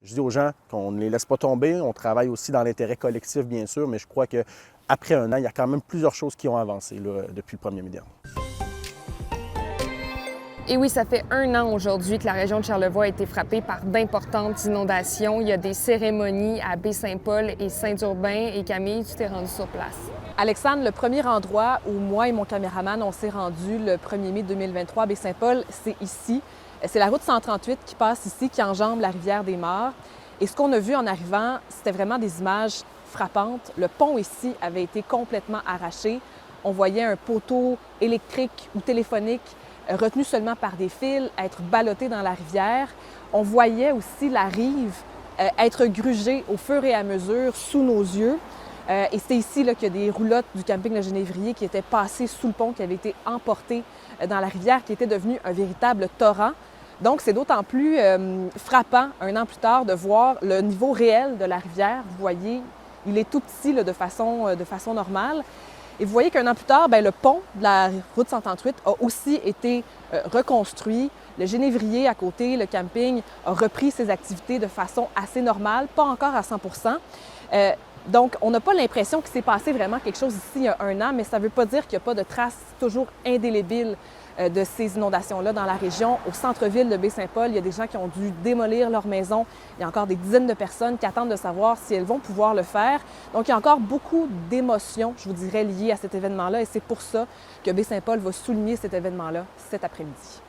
Je dis aux gens qu'on ne les laisse pas tomber, on travaille aussi dans l'intérêt collectif, bien sûr, mais je crois qu'après un an, il y a quand même plusieurs choses qui ont avancé là, depuis le 1er mai dernier. Et oui, ça fait 1 an aujourd'hui que la région de Charlevoix a été frappée par d'importantes inondations. Il y a des cérémonies à Baie-Saint-Paul et Saint-Urbain. Et Camille, tu t'es rendue sur place. Alexandre, le premier endroit où moi et mon caméraman, on s'est rendu le 1er mai 2023 à Baie-Saint-Paul, c'est ici. C'est la route 138 qui passe ici, qui enjambe la rivière des Maures. Et ce qu'on a vu en arrivant, c'était vraiment des images frappantes. Le pont ici avait été complètement arraché. On voyait un poteau électrique ou téléphonique retenu seulement par des fils, être ballotté dans la rivière. On voyait aussi la rive être grugée au fur et à mesure sous nos yeux. Et c'était ici là, qu'il y a des roulottes du camping Le Genévrier qui étaient passées sous le pont, qui avaient été emportées dans la rivière, qui était devenue un véritable torrent. Donc, c'est d'autant plus frappant, 1 an plus tard, de voir le niveau réel de la rivière. Vous voyez, il est tout petit là, de façon normale. Et vous voyez qu'1 an plus tard, bien, le pont de la route 138 a aussi été reconstruit. Le Genévrier à côté, le camping, a repris ses activités de façon assez normale, pas encore à 100 Donc, on n'a pas l'impression qu'il s'est passé vraiment quelque chose ici il y a 1 an, mais ça ne veut pas dire qu'il n'y a pas de traces toujours indélébiles de ces inondations-là dans la région. Au centre-ville de Baie-Saint-Paul, il y a des gens qui ont dû démolir leur maison. Il y a encore des dizaines de personnes qui attendent de savoir si elles vont pouvoir le faire. Donc, il y a encore beaucoup d'émotions, je vous dirais, liées à cet événement-là et c'est pour ça que Baie-Saint-Paul va souligner cet événement-là cet après-midi.